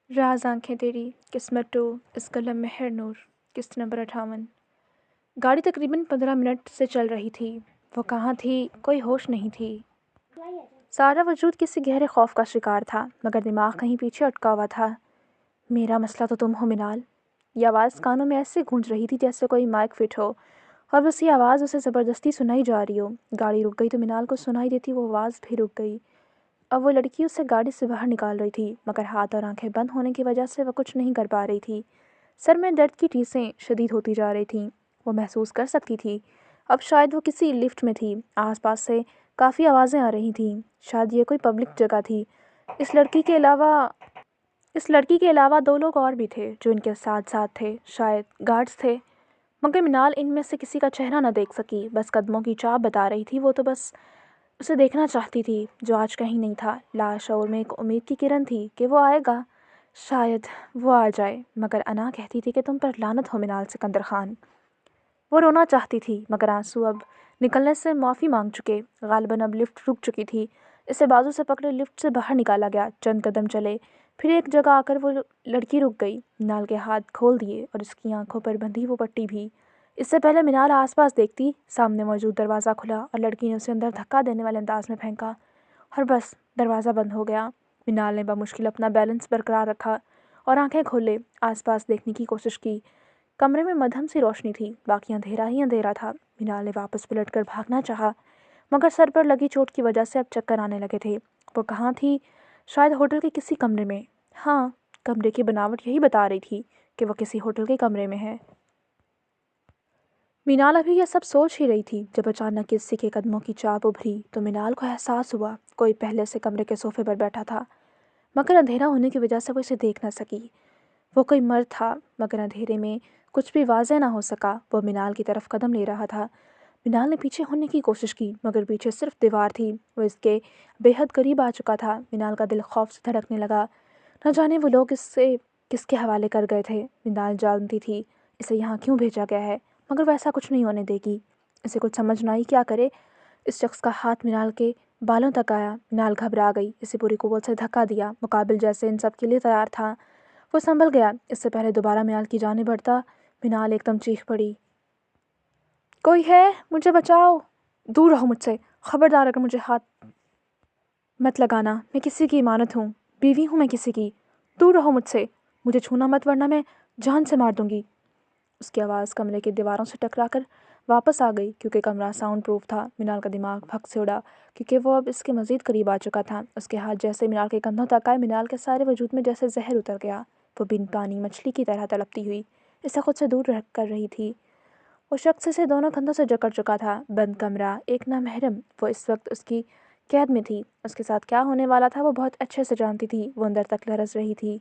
राज आंखें तेरी किस्मत टू इस कलम में है नूर। किस्त नंबर 58। गाड़ी तकरीबन 15 मिनट से चल रही थी। वो कहाँ थी, कोई होश नहीं थी। सारा वजूद किसी गहरे खौफ का शिकार था, मगर दिमाग कहीं पीछे अटका हुआ था। मेरा मसला तो तुम हो मिनाल। ये आवाज़ कानों में ऐसे गूंज रही थी जैसे कोई माइक फिट हो और बस ये आवाज़ उसे ज़बरदस्ती सुनाई जा रही हो। गाड़ी रुक गई तो मिनाल को सुनाई देती वो आवाज़ भी रुक गई। अब वो लड़की उसे गाड़ी से बाहर निकाल रही थी, मगर हाथ और आंखें बंद होने की वजह से वह कुछ नहीं कर पा रही थी। सर में दर्द की टीसें शदीद होती जा रही थीं। वो महसूस कर सकती थी अब शायद वो किसी लिफ्ट में थी। आसपास से काफ़ी आवाज़ें आ रही थीं। शायद ये कोई पब्लिक जगह थी। इस लड़की के अलावा इस लड़की के अलावा दो लोग और भी थे जो इनके साथ साथ थे, शायद गार्ड्स थे। मगर मिनाल इनमें से किसी का चेहरा न देख सकी। बस कदमों की चाप बता रही थी। वो तो बस उसे देखना चाहती थी, जो आज कहीं नहीं था। लाशऊर में एक उम्मीद की किरण थी कि वो आएगा, शायद वो आ जाए। मगर अना कहती थी कि तुम पर लानत हो मिनाल सिकंदर खान। वो रोना चाहती थी, मगर आंसू अब निकलने से माफ़ी मांग चुके। गालिबन अब लिफ्ट रुक चुकी थी। इसे बाजू से पकड़े लिफ्ट से बाहर निकाला गया। चंद कदम चले, फिर एक जगह आकर वो लड़की रुक गई। मिनाल के हाथ खोल दिए और उसकी आंखों पर बंधी वो पट्टी भी। इससे पहले मिनाल आसपास देखती, सामने मौजूद दरवाज़ा खुला और लड़की ने उसे अंदर धक्का देने वाले अंदाज में फेंका और बस दरवाज़ा बंद हो गया। मिनाल ने बमुश्किल अपना बैलेंस बरकरार रखा और आंखें खोले आसपास देखने की कोशिश की। कमरे में मध्यम सी रोशनी थी, बाकी अंधेरा ही अंधेरा था। मिनाल ने वापस पलटकर भागना चाहा, मगर सर पर लगी चोट की वजह से अब चक्कर आने लगे थे। वो कहाँ थी? शायद होटल के किसी कमरे में। हाँ, कमरे की बनावट यही बता रही थी कि वो किसी होटल के कमरे में है। मिनाल अभी यह सब सोच ही रही थी जब अचानक किसी के कदमों की चाप उभरी तो मिनाल को एहसास हुआ कोई पहले से कमरे के सोफे पर बैठा था, मगर अंधेरा होने की वजह से वो इसे देख न सकी। वो कोई मर्द था, मगर अंधेरे में कुछ भी वाज़ेह ना हो सका। वो मिनाल की तरफ कदम ले रहा था। मिनाल ने पीछे होने की कोशिश की, मगर पीछे सिर्फ दीवार थी। वो इसके बेहद करीब आ चुका था। मिनाल का दिल खौफ से धड़कने लगा। न जाने वो लोग इससे किसके हवाले कर गए थे। मिनाल जानती थी इसे यहाँ क्यों भेजा गया है, मगर वो ऐसा कुछ नहीं होने देगी। इसे कुछ समझ न आई क्या करे। इस शख्स का हाथ मिनाल के बालों तक आया। मिनाल घबरा गई। इसे पूरी कुव्वत से धक्का दिया, मुकाबिल जैसे इन सब के लिए तैयार था। वो संभल गया। इससे पहले दोबारा मिनाल की जाने बढ़ता, मिनाल एकदम चीख पड़ी, कोई है? मुझे बचाओ! दूर रहो मुझसे। खबरदार अगर मुझे हाथ मत लगाना। मैं किसी की इमानत हूँ, बीवी हूँ मैं किसी की। दूर रहो मुझसे। मुझे छूना मत, वरना मैं जान से मार दूंगी। उसकी आवाज़ कमरे की दीवारों से टकराकर वापस आ गई, क्योंकि कमरा साउंड प्रूफ था। मिनाल का दिमाग भग से उड़ा, क्योंकि वो अब इसके मज़ीद करीब आ चुका था। उसके हाथ जैसे मिनाल के कंधों तक आए, मिनाल के सारे वजूद में जैसे जहर उतर गया। वो बिन पानी मछली की तरह तड़पती हुई इसे खुद से दूर रख कर रही थी। वो शख्स इसे दोनों कंधों से जकड़ चुका था। बंद कमरा, एक नामहरम। वो इस वक्त उसकी कैद में थी। उसके साथ क्या होने वाला था वो बहुत अच्छे से जानती थी। वो अंदर तक लरस रही थी।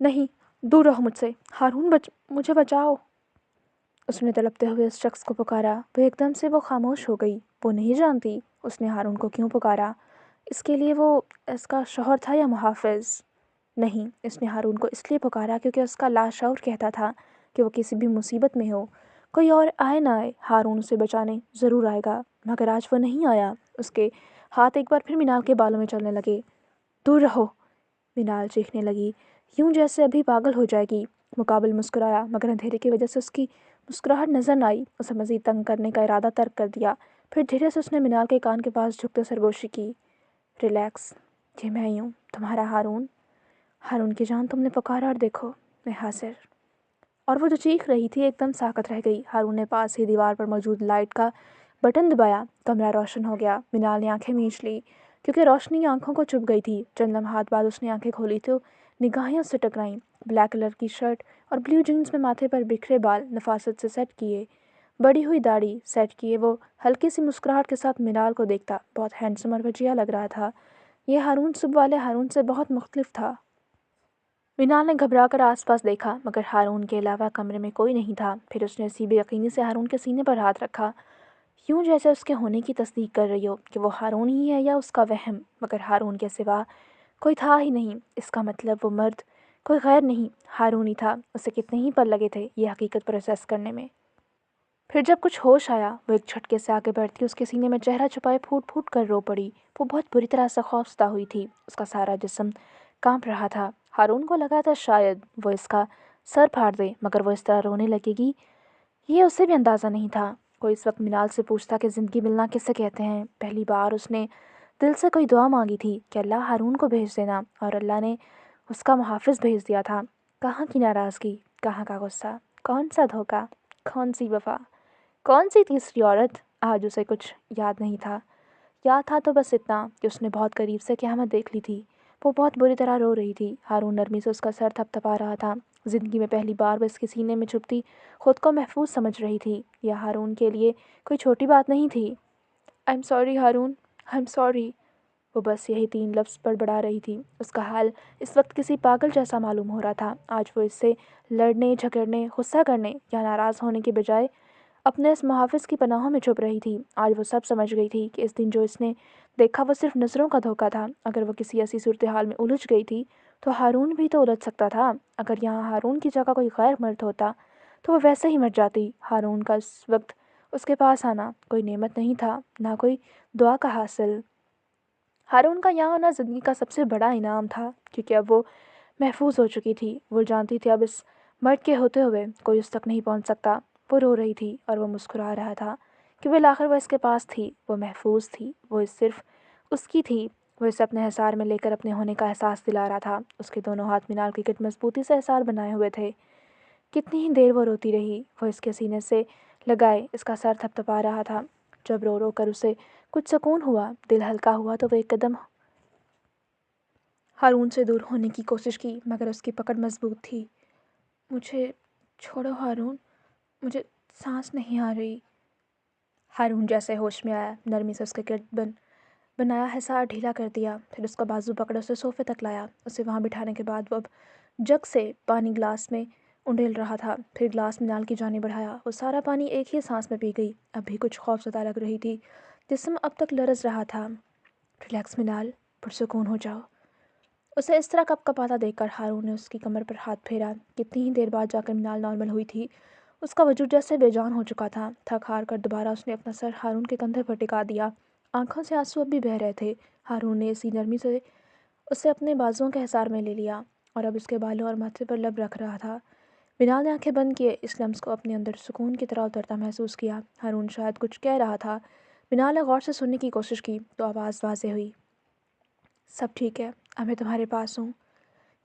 नहीं, दूर रहो मुझसे। हारून, मुझे बचाओ। उसने तड़पते हुए उस शख्स को पुकारा। वो एकदम से वो खामोश हो गई। वो नहीं जानती उसने हारून को क्यों पुकारा। इसके लिए वो इसका शौहर था या मुहाफ़िज़? नहीं, इसने हारून को इसलिए पुकारा क्योंकि उसका लाशऊर कहता था कि वो किसी भी मुसीबत में हो, कोई और आए ना आए, हारून उसे बचाने ज़रूर आएगा। मगर आज वो नहीं आया। उसके हाथ एक बार फिर मिनाल के बालों में चलने लगे। दूर रहो! मिनाल चीखने लगी, यूं जैसे अभी पागल हो जाएगी। मुकाबिल मुस्कुराया, मगर अंधेरे की वजह से उसकी मुस्कुराहट नजर न आई। उसे मज़ीद तंग करने का इरादा तर्क कर दिया। फिर धीरे से उसने मिनाल के कान के पास झुकते सरगोशी की। रिलैक्स, ये मैं ही हूँ, तुम्हारा हारून। हारून की जान, तुमने पुकारा और देखो, मैं हाजिर। और वो जो चीख रही थी एकदम साकत रह गई। हारून ने पास ही दीवार पर मौजूद लाइट का बटन दबाया। कमरा रोशन हो गया। मिनाल ने आंखें मींच ली, क्योंकि रोशनी आंखों को चुभ गई थी। चंद लम्हात बाद उसने आंखें खोली तो निगाहें उससे टकराईं। ब्लैक कलर की शर्ट और ब्लू जीन्स में माथे पर बिखरे बाल नफासत से सेट किए, बड़ी हुई दाढ़ी सेट किए, वो हल्की सी मुस्कुराहट के साथ मिनाल को देखता बहुत हैंडसम और वजिया लग रहा था। यह हारून सुबह वाले हारून से बहुत मुख्तलिफ था। मिनाल ने घबरा कर आसपास देखा, मगर हारून के अलावा कमरे में कोई नहीं था। फिर उसने इसी बेयकीनी से हारून के सीने पर हाथ रखा, यूं जैसे उसके होने की तस्दीक कर रही हो कि वो हारून ही है या उसका वहम। मगर हारून के सिवा कोई था ही नहीं। इसका मतलब वो मर्द कोई गैर नहीं, हारून ही था। उसे कितने ही पल लगे थे ये हकीकत प्रोसेस करने में। फिर जब कुछ होश आया, वो एक झटके से आगे बढ़ती उसके सीने में चेहरा छुपाए फूट फूट कर रो पड़ी। वो बहुत बुरी तरह से खौफजदा हुई थी। उसका सारा जिस्म कांप रहा था। हारून को लगा था शायद वो इसका सर फाड़ दे, मगर वो इस तरह रोने लगेगी ये उसे भी अंदाज़ा नहीं था। कोई इस वक्त मिनाल से पूछता कि ज़िंदगी मिलना किसे कहते हैं। पहली बार उसने दिल से कोई दुआ मांगी थी कि अल्लाह हारून को भेज देना, और अल्लाह ने उसका मुहाफ़िज़ भेज दिया था। कहाँ की नाराज़गी, कहाँ का गुस्सा, कौन सा धोखा, कौन सी वफ़ा, कौन सी तीसरी औरत। आज उसे कुछ याद नहीं था। याद था तो बस इतना कि उसने बहुत करीब से क़यामत देख ली थी। वो बहुत बुरी तरह रो रही थी। हारून नरमी से उसका सर थपथपा रहा था। ज़िंदगी में पहली बार वो इसके सीने में छुपती खुद को महफूज समझ रही थी। यह हारून के लिए कोई छोटी बात नहीं थी। I am sorry Haroon, I am sorry. वो बस यही 3 लफ्ज़ बड़बड़ा रही थी। उसका हाल इस वक्त किसी पागल जैसा मालूम हो रहा था। आज वो इससे लड़ने, झगड़ने, गुस्सा करने या नाराज़ होने के बजाय अपने इस मुहाफ़िज़ की पनाहों में छुप रही थी। आज वो सब समझ गई थी कि इस दिन जो इसने देखा वो सिर्फ नज़रों का धोखा था। अगर वो किसी ऐसी सूरत हाल में उलझ गई थी तो हारून भी तो उलझ सकता था। अगर यहाँ हारून की जगह कोई गैर मर्द होता तो वो वैसे ही मर जाती। हारून का इस वक्त उसके पास आना कोई नेमत नहीं था, ना कोई दुआ का हासिल। हारून का यहाँ आना ज़िंदगी का सबसे बड़ा इनाम था, क्योंकि अब वो महफूज हो चुकी थी। वो जानती थी अब इस मर्द के होते हुए कोई उस तक नहीं पहुँच सकता। वो रो रही थी और वो मुस्कुरा रहा था कि बिलाखिर वो इसके पास थी, वो महफूज थी, वो सिर्फ उसकी थी। वो इसे अपने हिसार में लेकर अपने होने का एहसास दिला रहा था। उसके दोनों हाथ मीनाल की किट मजबूती से हिसार बनाए हुए थे। कितनी ही देर वो रोती रही। वो इसके सीने से लगाए इसका सर थपथपा रहा था। जब रो रो कर उसे कुछ सुकून हुआ, दिल हल्का हुआ, तो वो एक कदम हारून से दूर होने की कोशिश की, मगर उसकी पकड़ मजबूत थी। मुझे छोड़ो हारून, मुझे सांस नहीं आ रही। हारून जैसे होश में आया, नरमी से उसके गिरद बनाया हिसार ढीला कर दिया। फिर उसका बाजू पकड़ उसे सोफे तक लाया। उसे वहाँ बिठाने के बाद वो अब जग से पानी ग्लास में उंडेल रहा था। फिर ग्लास मीनाल की जाने बढ़ाया। वो सारा पानी एक ही सांस में पी गई। अब भी कुछ खौफज़दा लग रही थी। जिस्म अब तक लरज़ रहा था। रिलैक्स मीनाल, पुरसुकून हो जाओ। उसे इस तरह कपकपाता देखकर हारून ने उसकी कमर पर हाथ फेरा। कितनी ही देर बाद जाकर मीनाल नॉर्मल हुई थी। उसका वजूद जैसे बेजान हो चुका था। थक हार कर दोबारा उसने अपना सर हारून के कंधे पर टिका दिया। आंखों से आंसू अब भी बह रहे थे। हारून ने इसी नरमी से उसे अपने बाजुओं के हिसार में ले लिया और अब उसके बालों और माथे पर लब रख रहा था। मीनाल ने आंखें बंद किए। इस लम्स को अपने अंदर सुकून की तरह उतरता महसूस किया। हारून शायद कुछ कह रहा था। मीनाल ने गौर से सुनने की कोशिश की तो आवाज़ वाज़ेह हुई, सब ठीक है, अब मैं तुम्हारे पास हूँ।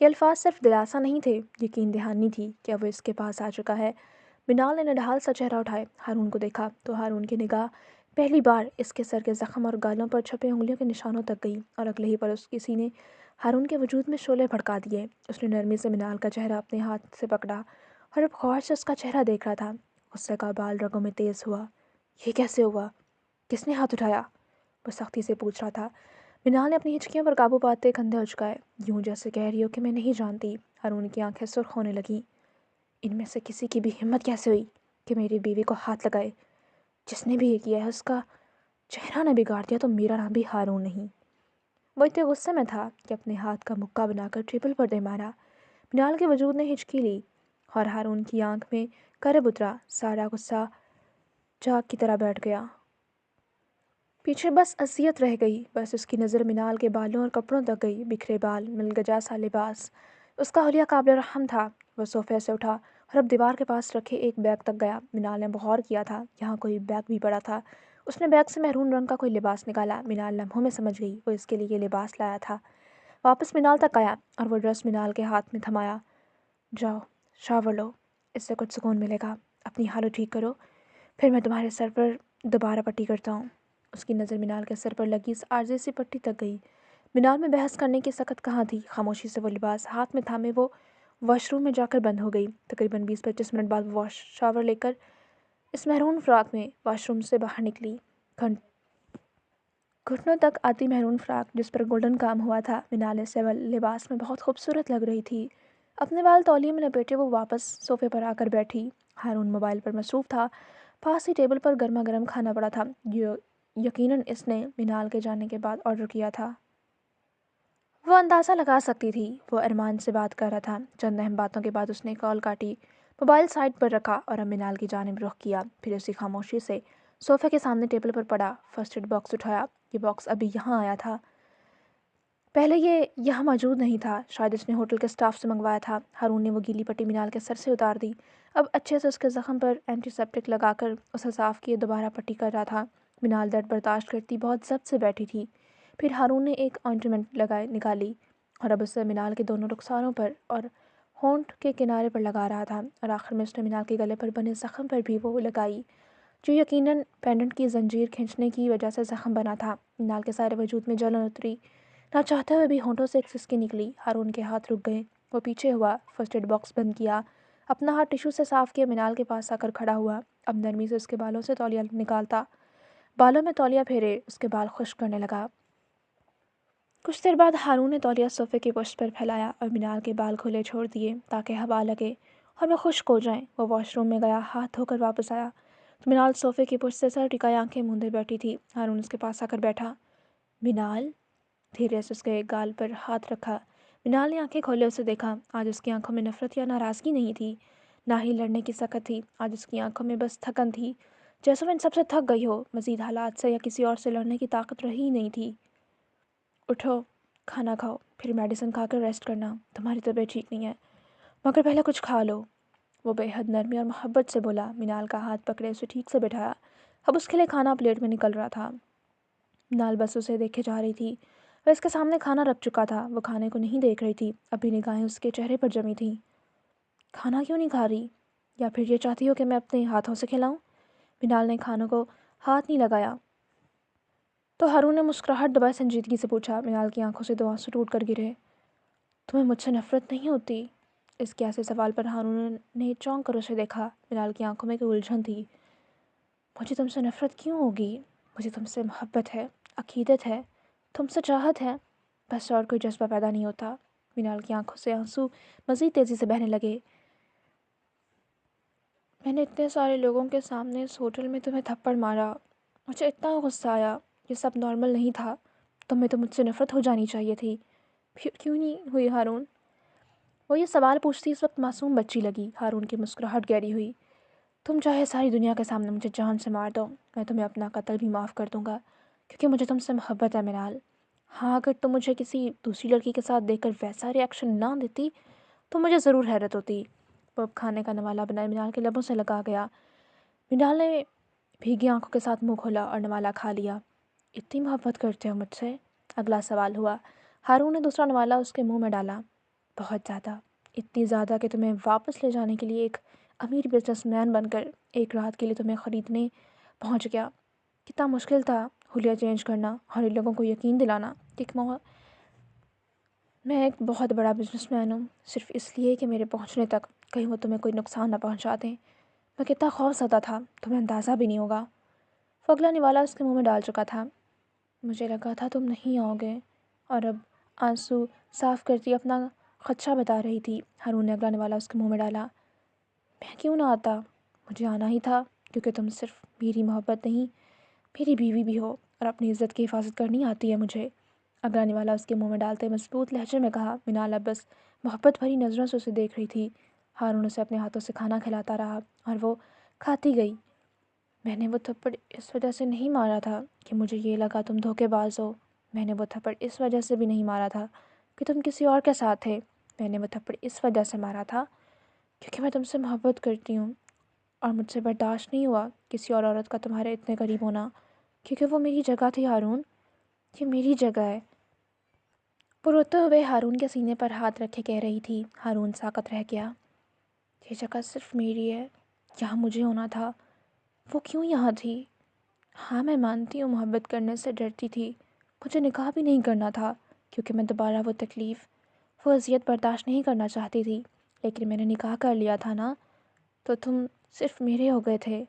ये अल्फाज सिर्फ दिलासा नहीं थे, यकीन दहानी थी कि अब वो इसके पास आ चुका है। मिनाल ने नडहाल सा चेहरा उठाए हारून को देखा तो हारून की निगाह पहली बार इसके सर के ज़ख्म और गालों पर छपे उंगलियों के निशानों तक गई, और अगले ही पर उसकी सीने हारून के वजूद में शोले भड़का दिए। उसने नरमी से मिनाल का चेहरा अपने हाथ से पकड़ा और अब गौर से उसका चेहरा देख रहा था। गुस्से का बाल रगों में तेज़ हुआ। ये कैसे हुआ? किसने हाथ उठाया? वो सख्ती से पूछ रहा था। मिनाल ने अपनी हिचकियों पर काबू पाते कंधे उचकाए, यूं जैसे कह रही हो कि मैं नहीं जानती। हारून की आंखें सुर्ख होने लगीं। इनमें से किसी की भी हिम्मत कैसे हुई कि मेरी बीवी को हाथ लगाए? जिसने भी ये किया है उसका चेहरा न बिगाड़ दिया तो मेरा नाम भी हारून नहीं। वो इतने गुस्से में था कि अपने हाथ का मुक्का बनाकर टेबल पर दे मारा। मिनाल के वजूद ने हिचकी ली और हारून की आंख में करब उतरा। सारा गुस्सा झाग की तरह बैठ गया। पीछे बस असियत रह गई। बस उसकी नज़र मिनाल के बालों और कपड़ों तक गई। बिखरे बाल, मिलगजा सा लिबास, उसका हुलिया काबिल रहम था। वह सोफे से उठा और अब दीवार के पास रखे एक बैग तक गया। मिनाल ने गौर किया था यहाँ कोई बैग भी पड़ा था। उसने बैग से मैरून रंग का कोई लिबास निकाला। मिनाल लम्हों में समझ गई वो इसके लिए ये लिबास लाया था। वापस मिनाल तक आया और वो ड्रेस मिनाल के हाथ में थमाया। जाओ शावर लो, इससे कुछ सुकून मिलेगा। अपनी हालत ठीक करो, फिर मैं तुम्हारे सर पर दोबारा पट्टी करता हूँ। उसकी नज़र मिनाल के सर पर लगी इस आरज़ी सी पट्टी तक गई। मिनाल में बहस करने की सकत कहाँ थी। खामोशी से वो लिबास हाथ में थामे वो वॉशरूम में जाकर बंद हो गई। तकरीबन 20-25 मिनट बाद वो शावर लेकर इस महरून फ्रॉक में वॉशरूम से बाहर निकली। घुटनों तक आती महरून फ्रॉक जिस पर गोल्डन काम हुआ था, मिनाल इस लिबास में बहुत खूबसूरत लग रही थी। अपने बाल तौलिए में लपेटे वो वापस सोफे पर आकर बैठी। हारून मोबाइल पर मसरूफ़ था। पास ही टेबल पर गर्मा गर्म खाना पड़ा था जो यकीनन इसने मिनाल के जाने के बाद ऑर्डर किया था। वो अंदाज़ा लगा सकती थी वो अरमान से बात कर रहा था। चंद अहम बातों के बाद उसने कॉल काटी, मोबाइल साइड पर रखा और अब मिनाल की जानिब रुख किया। फिर उसी खामोशी से सोफे के सामने टेबल पर पड़ा फर्स्ट एड बॉक्स उठाया। ये बॉक्स अभी यहाँ आया था। پہلے یہ یہاں موجود نہیں تھا، شاید اس نے ہوٹل کے اسٹاف سے منگوایا تھا۔ ہارون نے وہ گیلی پٹی منال کے سر سے اتار دی، اب اچھے سے اس کے زخم پر اینٹی سیپٹک لگا کر اسے صاف کیے دوبارہ پٹی کر رہا تھا۔ منال درد برداشت کرتی بہت ضبط سے بیٹھی تھی۔ پھر ہارون نے ایک آئنٹمنٹ نکالی اور اب اسے منال کے دونوں رخساروں پر اور ہونٹ کے کنارے پر لگا رہا تھا، اور آخر میں اس نے منال کے گلے پر بنے زخم پر بھی وہ لگائی جو یقیناً پینڈنٹ کی زنجیر کھینچنے کی وجہ سے زخم بنا تھا۔ منال کے سارے وجود میں جلن اتری، نہ چاہتے ہوئے بھی ہونٹوں سے ایک سسکی نکلی۔ ہارون کے ہاتھ رک گئے، وہ پیچھے ہوا، فرسٹ ایڈ باکس بند کیا، اپنا ہاتھ ٹشو سے صاف کیا، منال کے پاس آ کر کھڑا ہوا، اب نرمی سے اس کے بالوں سے تولیہ نکالتا، بالوں میں تولیہ پھیرے، اس کے بال خشک کرنے لگا۔ کچھ دیر بعد ہارون نے تولیہ صوفے کی پشت پر پھیلایا اور منال کے بال کھلے چھوڑ دیے تاکہ ہوا لگے اور وہ خشک ہو جائیں۔ وہ واش روم میں گیا، ہاتھ دھو کر واپس آیا تو منال صوفے کی پشت سے سر ٹکائے آنکھیں موندے بیٹھی تھی۔ ہارون اس کے پاس آ کر بیٹھا۔ منال، دھیرے سے اس کے گال پر ہاتھ رکھا۔ منال نے آنکھیں کھولے اسے دیکھا۔ آج اس کی آنکھوں میں نفرت یا ناراضگی نہیں تھی، نہ ہی لڑنے کی سخت تھی، آج اس کی آنکھوں میں بس تھکن تھی، جیسے وہ ان سب سے تھک گئی ہو۔ مزید حالات سے یا کسی اور سے لڑنے کی طاقت رہی ہی نہیں تھی۔ اٹھو، کھانا کھاؤ، پھر میڈیسن کھا کر ریسٹ کرنا، تمہاری طبیعت ٹھیک نہیں ہے، مگر پہلے کچھ کھا لو، وہ بے حد نرمی اور محبت سے بولا۔ منال کا ہاتھ پکڑے اسے ٹھیک سے بٹھایا، اب اس کے لیے کھانا پلیٹ میں نکل رہا تھا۔ منال بس اسے دیکھے جا رہی تھی، وہ اس کے سامنے کھانا رکھ چکا تھا، وہ کھانے کو نہیں دیکھ رہی تھی، ابھی نگاہیں اس کے چہرے پر جمی تھیں۔ کھانا کیوں نہیں کھا رہی؟ یا پھر یہ چاہتی ہو کہ میں اپنے ہاتھوں سے کھلاؤں؟ منال نے کھانوں کو ہاتھ نہیں لگایا تو ہارون نے مسکراہٹ دبائے سنجیدگی سے پوچھا۔ منال کی آنکھوں سے دو آنسو ٹوٹ کر گرے۔ تمہیں مجھ سے نفرت نہیں ہوتی؟ اس کے ایسے سوال پر ہارون نے چونک کر اسے دیکھا۔ منال کی آنکھوں میں کوئی الجھن تھی۔ مجھے تم سے نفرت کیوں ہوگی؟ مجھے تم سے محبت ہے، عقیدت ہے، تم سے چاہت ہے، بس اور کوئی جذبہ پیدا نہیں ہوتا۔ منال کی آنکھوں سے آنسو مزید تیزی سے بہنے لگے۔ میں نے اتنے سارے لوگوں کے سامنے اس ہوٹل میں تمہیں تھپڑ مارا، مجھے اتنا غصہ آیا، یہ سب نارمل نہیں تھا، تمہیں تو مجھ سے نفرت ہو جانی چاہیے تھی، پھر کیوں نہیں ہوئی ہارون؟ وہ یہ سوال پوچھتی اس وقت معصوم بچی لگی۔ ہارون کی مسکراہٹ گہری ہوئی۔ تم چاہے ساری دنیا کے سامنے مجھے جان سے مار دو، میں تمہیں اپنا قتل بھی معاف کر دوں گا، کیونکہ مجھے تم سے محبت ہے منال۔ ہاں، اگر تم مجھے کسی دوسری لڑکی کے ساتھ دیکھ کر ویسا ریئیکشن نہ دیتی تو مجھے ضرور حیرت ہوتی۔ وہ اب کھانے کا نوالہ بنائے منال کے لبوں سے لگا گیا۔ منال نے بھیگی آنکھوں کے ساتھ منہ کھولا اور نوالہ کھا لیا۔ اتنی محبت کرتے ہو مجھ سے؟ اگلا سوال ہوا۔ ہارون نے دوسرا نوالہ اس کے منہ میں ڈالا۔ بہت زیادہ، اتنی زیادہ کہ تمہیں واپس لے جانے کے لیے ایک امیر بزنس مین بن کر ایک رات کے لیے تمہیں خریدنے پہنچ گیا۔ کتنا مشکل تھا حلیہ چینج کرنا اور ان لوگوں کو یقین دلانا کہ میں ایک بہت بڑا بزنس مین ہوں، صرف اس لیے کہ میرے پہنچنے تک کہیں وہ تمہیں کوئی نقصان نہ پہنچا دیں۔ میں کتنا خوف زدہ تھا، تمہیں اندازہ بھی نہیں ہوگا۔ وہ اگلا نوالہ اس کے منہ میں ڈال چکا تھا۔ مجھے لگا تھا تم نہیں آؤ گے، اور اب آنسو صاف کرتی اپنا خدشہ بتا رہی تھی۔ ہارون نے اگلا نوالہ اس کے منہ میں ڈالا۔ میں کیوں نہ آتا؟ مجھے آنا ہی تھا، کیونکہ تم صرف میری محبت نہیں، میری بیوی بھی ہو، اور اپنی عزت کی حفاظت کرنی آتی ہے مجھے۔ اگلا نوالہ اس کے منہ میں ڈالتے مضبوط لہجے میں کہا۔ منال اب بس محبت بھری نظروں سے اسے دیکھ رہی تھی۔ ہارون اسے اپنے ہاتھوں سے کھانا کھلاتا رہا اور وہ کھاتی گئی۔ میں نے وہ تھپڑ اس وجہ سے نہیں مارا تھا کہ مجھے یہ لگا تم دھوکے باز ہو، میں نے وہ تھپڑ اس وجہ سے بھی نہیں مارا تھا کہ تم کسی اور کے ساتھ تھے، میں نے وہ تھپڑ اس وجہ سے مارا تھا کیونکہ میں تم سے محبت کرتی ہوں، اور مجھ سے برداشت نہیں ہوا کسی اور عورت کا تمہارے اتنے قریب ہونا، کیونکہ وہ میری جگہ تھی ہارون، یہ میری جگہ ہے۔ وہ روتے ہوئے ہارون کے سینے پر ہاتھ رکھے کہہ رہی تھی۔ ہارون ساکت رہ گیا۔ یہ جگہ صرف میری ہے، یہاں مجھے ہونا تھا، وہ کیوں یہاں تھی؟ ہاں، میں مانتی ہوں محبت کرنے سے ڈرتی تھی، مجھے نکاح بھی نہیں کرنا تھا کیونکہ میں دوبارہ وہ تکلیف، وہ اذیت برداشت نہیں کرنا چاہتی تھی، لیکن میں نے نکاح کر لیا تھا نا، تو تم صرف میرے ہو گئے تھے۔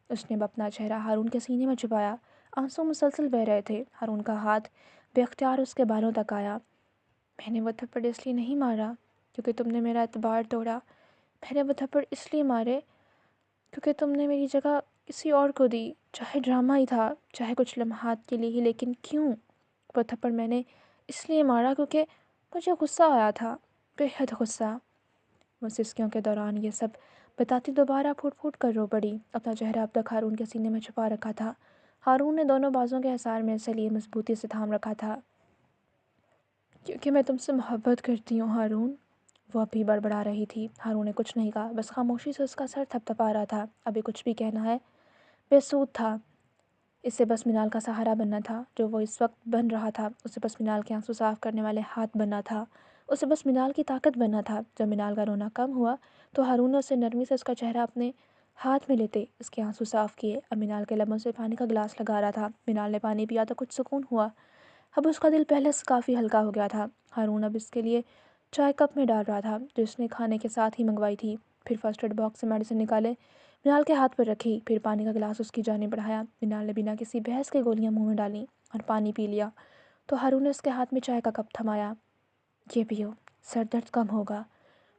اس نے اپنا چہرہ ہارون کے سینے میں چھپایا، آنسو مسلسل بہہ رہے تھے۔ ہارون کا ہاتھ بے اختیار اس کے بالوں تک آیا۔ میں نے وہ تھپڑ اس لیے نہیں مارا کیونکہ تم نے میرا اعتبار توڑا، میں نے وہ تھپڑ اس لیے مارے کیونکہ تم نے میری جگہ کسی اور کو دی، چاہے ڈرامہ ہی تھا، چاہے کچھ لمحات کے لیے ہی، لیکن کیوں؟ وہ تھپڑ میں نے اس لیے مارا کیونکہ مجھے غصہ آیا تھا، بے حد غصہ۔ وہ سسکیوں کے دوران یہ سب بتاتی دوبارہ پھوٹ پھوٹ کر رو پڑی، اپنا چہرہ اب تک ہارون کے سینے میں چھپا رکھا تھا۔ ہارون نے دونوں بازوں کے حصار میں اسے لیے مضبوطی سے تھام رکھا تھا۔ क्योंकि मैं तुमसे मोहब्बत करती हूँ हारून। वो अब भी बड़बड़ा रही थी। हारून ने कुछ नहीं कहा, बस खामोशी से उसका सर थपथपा रहा था। अभी कुछ भी कहना है बेसूद था। इससे बस मिनाल का सहारा बनना था, जो वो इस वक्त बन रहा था। उसे बस मिनाल के आंसू साफ करने वाले हाथ बनना था। उसे बस मिनाल की ताकत बनना था। जब मिनाल का रोना कम हुआ तो हारून ने उसे नरमी से उसका चेहरा अपने हाथ में लेते इसके आंसू साफ किए। अब मिनाल के लबों से पानी का गिलास लगा रहा था। मिनाल ने पानी पिया तो कुछ सुकून हुआ। अब उसका दिल पहले से काफ़ी हल्का हो गया था। हारून अब इसके लिए चाय कप में डाल रहा था, जो उसने खाने के साथ ही मंगवाई थी। फिर फर्स्ट एड बॉक्स से मेडिसिन निकाले, मिनाल के हाथ पर रखी। फिर पानी का गिलास उसकी जाने बढ़ाया। मिनाल ने बिना किसी बहस के गोलियां मुंह में डाली और पानी पी लिया। तो हारून ने उसके हाथ में चाय का कप थमाया। ये पियो, सर दर्द कम होगा।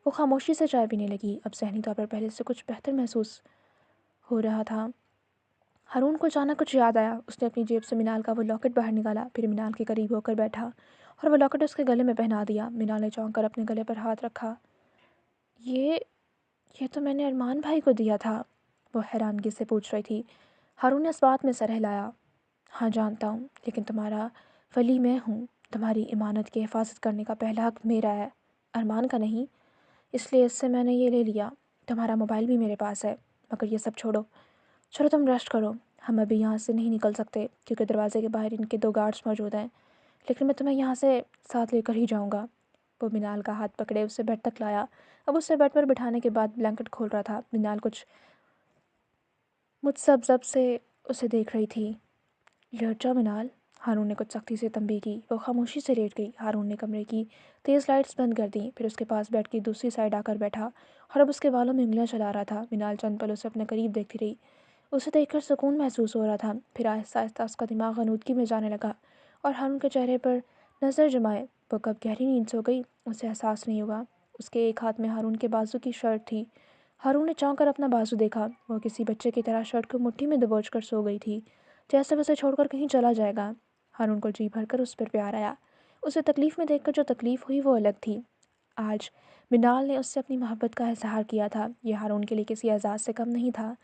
वो खामोशी से चाय पीने लगी। अब सहनी तौर पर पहले से कुछ बेहतर महसूस हो रहा था। हारून को अचानक कुछ याद आया। उसने अपनी जेब से मिनाल का वो लॉकेट बाहर निकाला, फिर मिनाल के करीब होकर बैठा और वो लॉकेट उसके गले में पहना दिया। मिनाल ने चौंक कर अपने गले पर हाथ रखा। ये ये तो मैंने अरमान भाई को दिया था, वो हैरानगी से पूछ रही थी। हारून ने इस बात में सर हिलाया। हाँ जानता हूँ, लेकिन तुम्हारा वली मैं हूँ। तुम्हारी इमानत की हिफाजत करने का पहला हक मेरा है, अरमान का नहीं। इसलिए इससे मैंने ये ले लिया। तुम्हारा मोबाइल भी मेरे पास है। मगर ये सब छोड़ो, चलो तुम रेस्ट करो। हम अभी यहाँ से नहीं निकल सकते क्योंकि दरवाजे के बाहर इनके 2 गार्ड्स मौजूद हैं, लेकिन मैं तुम्हें यहाँ से साथ लेकर ही जाऊँगा। वो मिनाल का हाथ पकड़े उसे बेड तक लाया। अब उसे बेड पर बिठाने के बाद ब्लैंकेट खोल रहा था। मिनाल कुछ मुतसब्ज़ब से उसे देख रही थी। लेट जा मिनाल, हारून ने कुछ सख्ती से तंबीह की। वो खामोशी से लेट गई। हारून ने कमरे की तेज़ लाइट्स बंद कर दी, फिर उसके पास बेड की दूसरी साइड आकर बैठा और अब उसके बालों में उंगलियां चला रहा था। मिनाल चंद पल उसे अपने करीब देखती रही। उसे देखकर सुकून महसूस हो रहा था। फिर आहिस्ता आहिस्ता उसका दिमाग आलूदगी में जाने लगा और हारून के चेहरे पर नज़र जमाए। वो कब गहरी नींद सो गई उसे एहसास नहीं हुआ। उसके एक हाथ में हारून के बाजू की शर्ट थी। हारून ने चौंक कर अपना बाजू देखा। वो किसी बच्चे की तरह शर्ट को मुट्ठी में दबोच कर सो गई थी, जैसे उसे छोड़कर कहीं चला जाएगा। हारून को जी भरकर उस पर प्यार आया। उसे तकलीफ़ में देखकर जो तकलीफ़ हुई वो अलग थी। आज मिनाल ने उससे अपनी मोहब्बत का इजहार किया था। यह हारून के लिए किसी एजाज़ से कम नहीं था।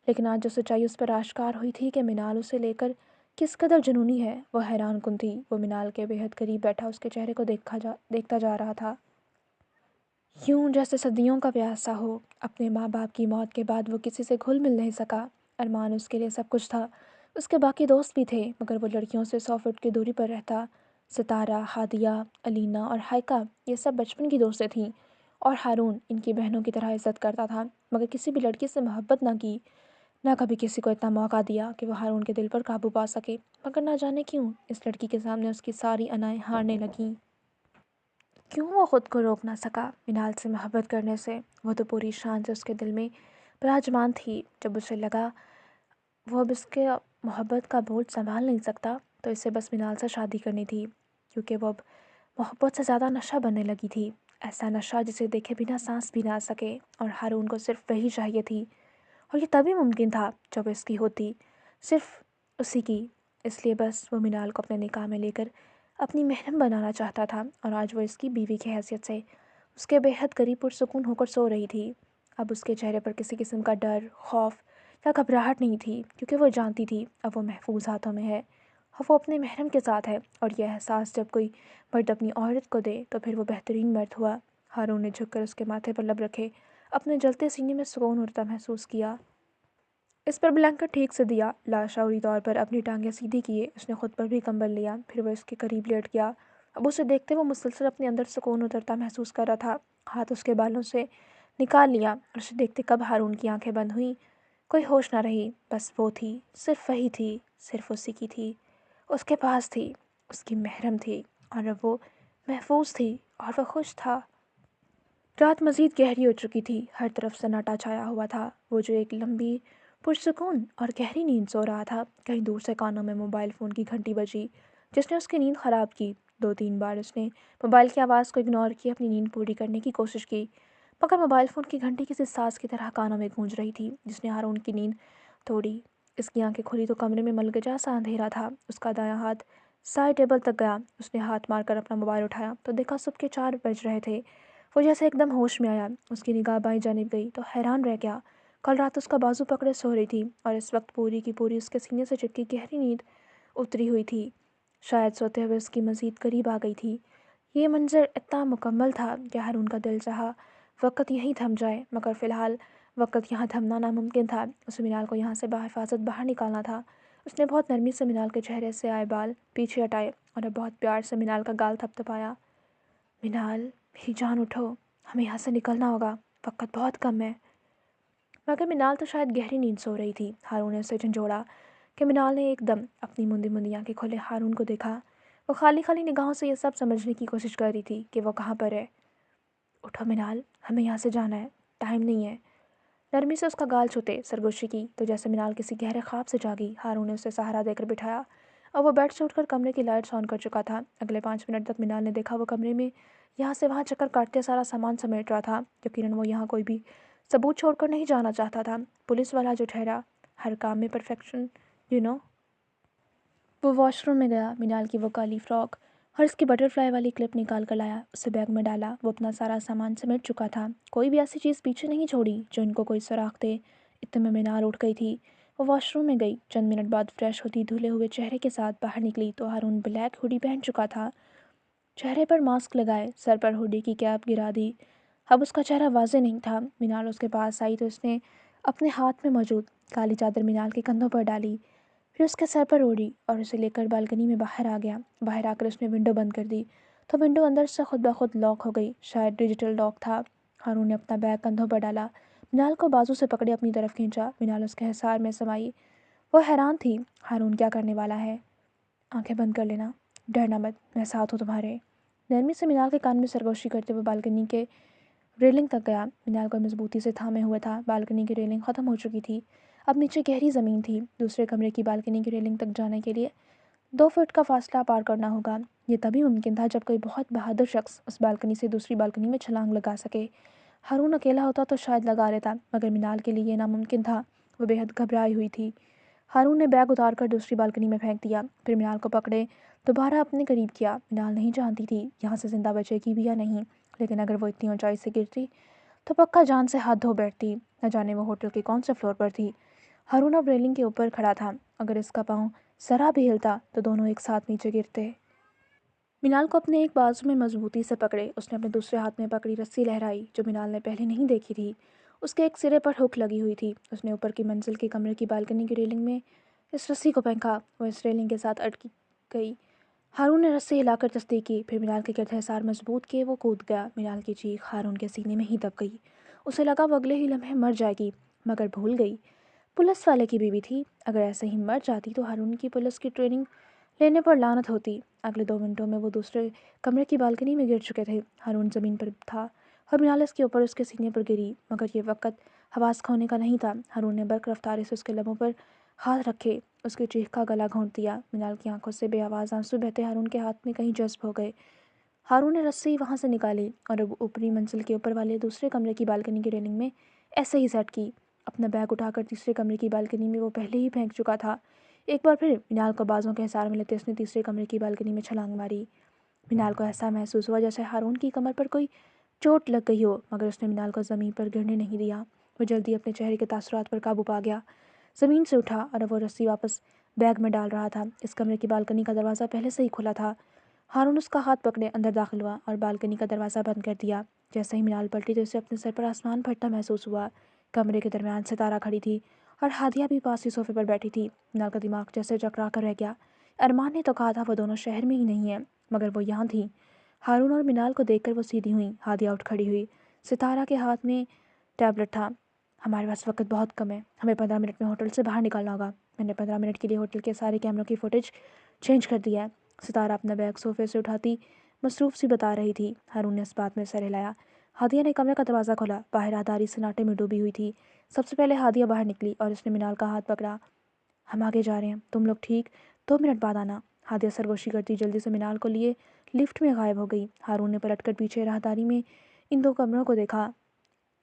लेकिन आज जो सच्चाई उस पर आश्कार हुई थी कि मिनाल उसे लेकर किस कदर जुनूनी है, वो हैरान कुन थी। वो मिनाल के बेहद करीब बैठा उसके चेहरे को देखता जा रहा था, यूं जैसे सदियों का प्यासा हो। अपने माँ बाप की मौत के बाद वो किसी से घुल मिल नहीं सका। अरमान उसके लिए सब कुछ था। उसके बाकी दोस्त भी थे, मगर वो लड़कियों से 100 फुट की दूरी पर रहता। सितारा, हादिया, अलीना और हाइका ये सब बचपन की दोस्तें थीं। और हारून इनकी बहनों की तरह इज्जत करता था, मगर किसी भी लड़की से मोहब्बत ना की। ना कभी किसी को इतना मौका दिया कि वो हारून के दिल पर काबू पा सके। मगर ना जाने क्यों इस लड़की के सामने उसकी सारी अनाएं हारने लगीं। क्यों वो खुद को रोक ना सका मिनाल से मोहब्बत करने से। वो तो पूरी शान से उसके दिल में विराजमान थी। जब उसे लगा वो अब इसके मोहब्बत का बोझ संभाल नहीं सकता, तो इसे बस मिनाल से शादी करनी थी। क्योंकि वो अब मोहब्बत से ज़्यादा नशा बनने लगी थी। ऐसा नशा जिसे देखे बिना सांस भी ना सके। और हारून को सिर्फ वही चाहिए थी। और ये तभी मुमकिन था जब इसकी होती सिर्फ उसी की। इसलिए बस वो मिनाल को अपने निकाह में लेकर अपनी महरम बनाना चाहता था। और आज वो इसकी बीवी की हैसियत से उसके बेहद करीब पुरसुकून होकर सो रही थी। अब उसके चेहरे पर किसी किस्म का डर, खौफ या घबराहट नहीं थी, क्योंकि वो जानती थी अब वो महफूज हाथों में है। अब वो अपने महरम के साथ है। और यह एहसास जब कोई मर्द अपनी औरत को दे तो फिर वो बेहतरीन मर्द हुआ। हारून ने झुककर उसके माथे पर लब रखे अपने जलते सीने में सुकून उड़ता महसूस किया। इस पर ब्लैंकेट ठीक से दिया। लाशौरी तौर पर अपनी टांगें सीधी किए उसने खुद पर भी कंबल लिया। फिर वह इसके करीब लेट गया। अब उसे देखते वो मुसलसल अपने अंदर सुकून उतरता महसूस कर रहा था। हाथ उसके बालों से निकाल लिया और उसे देखते कब हारून की आंखें बंद हुई। कोई होश ना रही, बस वो थी, सिर्फ वही थी, सिर्फ उसी की थी। उसके पास थी, उसकी महरम थी। और अब वो महफूज थी और वह खुश था। रात मज़ीद गहरी हो चुकी थी। हर तरफ सन्नाटा छाया हुआ था। वो जो एक लंबी पुरसुकून और गहरी नींद सो रहा था, कहीं दूर से कानों में मोबाइल फ़ोन की घंटी बजी, जिसने उसकी नींद ख़राब की। 2-3 बार उसने मोबाइल की आवाज़ को इग्नोर किए अपनी नींद पूरी करने की कोशिश की, मगर मोबाइल फ़ोन की घंटी किसी साज़ की तरह कानों में गूंज रही थी, जिसने हारून की नींद तोड़ी। इसकी आंखें खुली तो कमरे में मलगजा सा अंधेरा था। उसका दायां हाथ साइड टेबल तक गया। उसने हाथ मारकर अपना मोबाइल उठाया तो देखा सुबह के 4 बज रहे थे। वो जैसे एकदम होश में आया। उसकी निगाह बाईं जानिब गई तो हैरान रह गया। कल रात उसका बाजू पकड़े सो रही थी और इस वक्त पूरी की पूरी उसके सीने से चिपकी गहरी नींद उतरी हुई थी। शायद सोते हुए उसकी मज़ीद करीब आ गई थी। ये मंज़र इतना मुकम्मल था कि हारून का दिल चाहा वक़्त यहीं थम जाए, मगर फ़िलहाल वक़्त यहाँ थमना नामुमकिन था। उसे मिनाल को यहाँ से बाहिफ़ाज़त बाहर निकालना था। उसने बहुत नरमी से मिनाल के चेहरे से आए बाल पीछे हटाए और अब बहुत प्यार से मिनाल का गाल थपथपाया। मिनाल, मेरी जान उठो, हमें यहाँ से निकलना होगा, वक़्त बहुत कम है। मगर मिनाल तो शायद गहरी नींद सो रही थी। हारून ने उसे झंझोड़ा कि मिनाल ने एकदम अपनी मुंदी मुंदी आंखें खोले हारून को देखा। वो खाली खाली निगाहों से ये सब समझने की कोशिश कर रही थी कि वो कहाँ पर है। उठो मिनाल, हमें यहाँ से जाना है, टाइम नहीं है। नरमी से उसका गाल छूते सरगोशी की तो जैसे मिनाल किसी गहरे ख्वाब से जागी। हारून ने उसे सहारा देकर बिठाया और वो बेड से उठकर कमरे की लाइट्स ऑन कर चुका था। अगले 5 मिनट तक मिनाल ने देखा वो कमरे में यहाँ से वहाँ चक्कर काटते सारा सामान समेट रहा था। यकीनन वो यहाँ कोई भी सबूत छोड़कर नहीं जाना चाहता था। पुलिस वाला जो ठहरा, हर काम में परफेक्शन, यू नो। वो वॉशरूम में गया, मिनाल की वो काली फ्रॉक और उसकी बटरफ्लाई वाली क्लिप निकाल कर लाया, उसे बैग में डाला। वो अपना सारा सामान समेट चुका था, कोई भी ऐसी चीज़ पीछे नहीं छोड़ी जो इनको कोई सुराख दे। इतने में मिनाल उठ गई थी। वो वॉशरूम में गई, चंद मिनट बाद फ्रेश होती धुले हुए चेहरे के साथ बाहर निकली तो हारून ब्लैक हुडी पहन चुका था। चेहरे पर मास्क लगाए, सर पर हुडी की कैप गिरा दी। अब उसका चेहरा वाज़े नहीं था। मिनाल उसके पास आई तो उसने अपने हाथ में मौजूद काली चादर मिनाल के कंधों पर डाली, फिर उसके सर पर ओढ़ी और उसे लेकर बालकनी में बाहर आ गया। बाहर आकर उसने विंडो बंद कर दी तो विंडो अंदर से खुद ब खुद लॉक हो गई, शायद डिजिटल लॉक था। हारून ने अपना बैग कंधों पर डाला, मिनाल को बाजू से पकड़े अपनी तरफ खींचा। मिनाल उसके हिसार में समाई। वो हैरान थी, हारून क्या करने वाला है। आंखें बंद कर लेना, डरना मत, मैं साथ हूँ तुम्हारे। नरमी से मिनाल के कान में सरगोशी करते हुए बालकनी के रेलिंग तक गया। मिनाल को मजबूती से थामे हुए था। बालकनी की रेलिंग ख़त्म हो चुकी थी, अब नीचे गहरी ज़मीन थी। दूसरे कमरे की बालकनी की रेलिंग तक जाने के लिए 2 फुट का फासला पार करना होगा। ये तभी मुमकिन था जब कोई बहुत बहादुर शख्स उस बालकनी से दूसरी बालकनी में छलांग लगा सके। हारून अकेला होता तो शायद लगा लेता, मगर मिनाल के लिए ये नामुमकिन था। वो बेहद घबराई हुई थी। हारून ने बैग उतार कर दूसरी बालकनी में फेंक दिया, फिर मिनाल को पकड़े दोबारा अपने करीब किया। मिनाल नहीं जानती थी यहाँ से जिंदा बचेगी भी या नहीं, लेकिन अगर वो इतनी ऊंचाई से गिरती तो पक्का जान से हाथ धो बैठती। न जाने वो होटल के कौन से फ्लोर पर थी। हारून अब रेलिंग के ऊपर खड़ा था, अगर इसका पाँव जरा भी हिलता तो दोनों एक साथ नीचे गिरते। मिनाल को अपने एक बाजू में मजबूती से पकड़े, उसने अपने दूसरे हाथ में पकड़ी रस्सी लहराई जो मिनाल ने पहले नहीं देखी थी। उसके एक सिरे पर हुक लगी हुई थी। उसने ऊपर की मंजिल के कमरे की बालकनी की रेलिंग में इस रस्सी को फेंका, वो इस रेलिंग के साथ अटकी गई। हारून ने रस्सी हिलाकर तस्दीक की, फिर मिनाल के गिरते हिसार मजबूत किए वो कूद गया। मिनाल की चीख हारून के सीने में ही दब गई। उसे लगा वो अगले ही लम्हे मर जाएगी, मगर भूल गई पुलिस वाले की बीवी थी। अगर ऐसे ही मर जाती तो हारून की पुलिस की ट्रेनिंग लेने पर लानत होती। अगले 2 मिनटों में वो दूसरे कमरे की बालकनी में गिर चुके थे। हारून ज़मीन पर था और मिनाल इसके ऊपर उसके सीने पर गिरी, मगर ये वक़्त हवास खोने का नहीं था। हारून ने बर्क रफ्तारी से उसके लबों पर हाथ रखे, उसकी चीख का गला घोंट दिया। मिनाल की आंखों से बेआवाज़ आंसू बहते हारून के हाथ में कहीं जज्ब हो गए। हारून ने रस्सी वहाँ से निकाली और अब ऊपरी मंजिल के ऊपर वाले दूसरे कमरे की बालकनी की रेलिंग में ऐसे ही सेट की। अपना बैग उठाकर तीसरे कमरे की बालकनी में वो पहले ही फेंक चुका था। एक बार फिर मिनाल को बाजों के हिसार में लेते उसने तीसरे कमरे की बालकनी में छलांग मारी। मिनाल को ऐसा महसूस हुआ जैसे हारून की कमर पर कोई चोट लग गई हो, मगर उसने मिनाल को ज़मीन पर गिरने नहीं दिया। वो जल्दी अपने चेहरे के तासुरात पर काबू पा गया, ज़मीन से उठा और अब वो रस्सी वापस बैग में डाल रहा था। इस कमरे की बालकनी का दरवाज़ा पहले से ही खुला था। हारून उसका हाथ पकड़े अंदर दाखिल हुआ और बालकनी का दरवाज़ा बंद कर दिया। जैसे ही मिनाल पलटी तो उसे अपने सर पर आसमान फटता महसूस हुआ। कमरे के दरमियान सितारा खड़ी थी और हादिया भी पास ही सोफे पर बैठी थी। मिनाल का दिमाग जैसे चकरा कर रह गया। अरमान ने तो कहा था वो दोनों शहर में ही नहीं है, मगर वो यहाँ थी। हारून और मिनाल को देखकर वो सीधी हुई। हादिया उठ खड़ी हुई, सितारा के हाथ में टैबलेट था। हमारे पास वक्त बहुत कम है, हमें 15 मिनट में होटल से बाहर निकलना होगा। मैंने 15 मिनट के लिए होटल के सारे कैमरों की फुटेज चेंज कर दिया है। सितारा अपना बैग सोफे से उठाती मसरूफ़ सी बता रही थी। हारून ने इस बात में सर हिलाया। हादिया ने कमरे का दरवाज़ा खोला। बाहर राहदारी सन्नाटे में डूबी हुई थी। सबसे पहले हादिया बाहर निकली और उसने मिनाल का हाथ पकड़ा। हम आगे जा रहे हैं, तुम लोग ठीक 2 मिनट बाद आना। हादिया सरगोशी करती जल्दी से मिनाल को लिए लिफ्ट में गायब हो गई। हारून ने पलटकर पीछे राहदारी में इन 2 कमरों को देखा,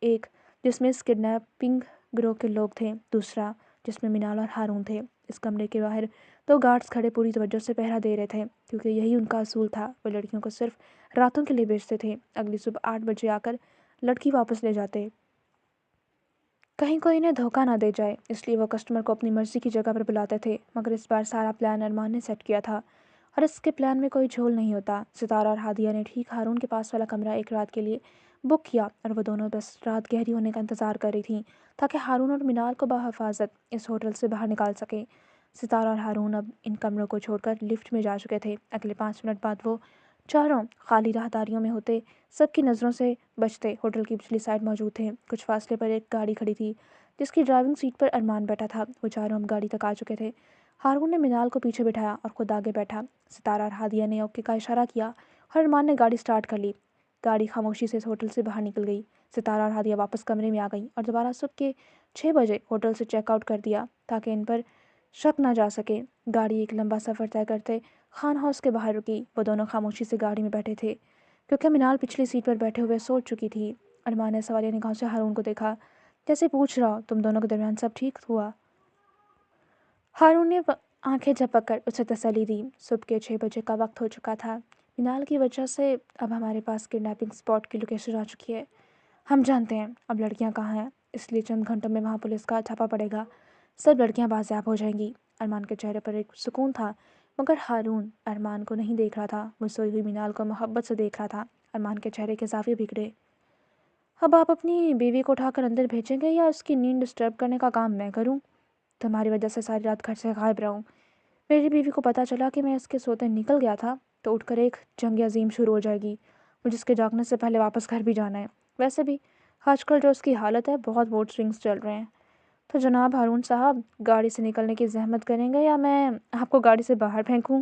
एक जिसमें इस किडनैपिंग गिरोह के लोग थे, दूसरा जिसमें मिनाल और हारून थे। इस कमरे के बाहर 2 गार्ड्स खड़े पूरी तवज्जो से पहरा दे रहे थे, क्योंकि यही उनका असूल था। वो लड़कियों को सिर्फ रातों के लिए बेचते थे, अगली सुबह 8 बजे आकर लड़की वापस ले जाते। कहीं कोई इन्हें धोखा ना दे जाए, इसलिए वो कस्टमर को अपनी मर्जी की जगह पर बुलाते थे। मगर इस बार सारा प्लान अरमान ने सेट किया था اور اس کے پلان میں کوئی جھول نہیں ہوتا۔ ستارہ اور ہادیہ نے ٹھیک ہارون کے پاس والا کمرہ ایک رات کے لیے بک کیا اور وہ دونوں بس رات گہری ہونے کا انتظار کر رہی تھیں تاکہ ہارون اور منال کو بحفاظت اس ہوٹل سے باہر نکال سکیں۔ ستارہ اور ہارون اب ان کمروں کو چھوڑ کر لفٹ میں جا چکے تھے۔ اگلے 5 منٹ بعد وہ چاروں خالی راہداریوں میں ہوتے، سب کی نظروں سے بچتے ہوٹل کی پچھلی سائڈ موجود تھے۔ کچھ فاصلے پر ایک گاڑی کھڑی تھی جس کی ڈرائیونگ سیٹ پر ارمان بیٹھا تھا۔ وہ چاروں اب گاڑی تک آ چکے تھے۔ ہارون نے منال کو پیچھے بٹھایا اور خود آگے بیٹھا۔ ستارہ اور ہادیہ نے اوکے کا اشارہ کیا اور ارمان نے گاڑی سٹارٹ کر لی۔ گاڑی خاموشی سے اس ہوٹل سے باہر نکل گئی۔ ستارہ اور ہادیہ واپس کمرے میں آ گئیں اور دوبارہ صبح کے 6 بجے ہوٹل سے چیک آؤٹ کر دیا تاکہ ان پر شک نہ جا سکے۔ گاڑی ایک لمبا سفر طے کرتے خان ہاؤس کے باہر رکی۔ وہ دونوں خاموشی سے گاڑی میں بیٹھے تھے کیونکہ منال پچھلی سیٹ پر بیٹھے ہوئے سوچ چکی تھی۔ ارمان نے سوالیہ نگاہوں سے ہارون کو دیکھا، جیسے پوچھ رہا تم دونوں کے درمیان سب ٹھیک ہوا؟ ہارون نے آنکھیں جھپک کر اسے تسلی دی۔ صبح کے 6 بجے کا وقت ہو چکا تھا۔ منال کی وجہ سے اب ہمارے پاس کڈنیپنگ اسپاٹ کی لوکیشن آ چکی ہے۔ ہم جانتے ہیں اب لڑکیاں کہاں ہیں، اس لیے چند گھنٹوں میں وہاں پولیس کا چھاپا پڑے گا، سب لڑکیاں بازیاب ہو جائیں گی۔ ارمان کے چہرے پر ایک سکون تھا مگر ہارون ارمان کو نہیں دیکھ رہا تھا، وہ سوئی ہوئی منال کو محبت سے دیکھ رہا تھا۔ ارمان کے چہرے کے زاویے بگڑے۔ اب آپ اپنی بیوی کو اٹھا کر اندر بھیجیں گے یا اس کی نیند ڈسٹرب کرنے کا کام میں کروں؟ تمہاری وجہ سے ساری رات گھر سے غائب رہوں۔ میری بیوی کو پتہ چلا کہ میں اس کے سوتے نکل گیا تھا تو اٹھ کر ایک جنگ عظیم شروع ہو جائے گی، مجھے اس کے جاگنے سے پہلے واپس گھر بھی جانا ہے۔ ویسے بھی آج کل جو اس کی حالت ہے بہت موڈ سوئنگز چل رہے ہیں۔ تو جناب ہارون صاحب گاڑی سے نکلنے کی زحمت کریں گے یا میں آپ کو گاڑی سے باہر پھینکوں؟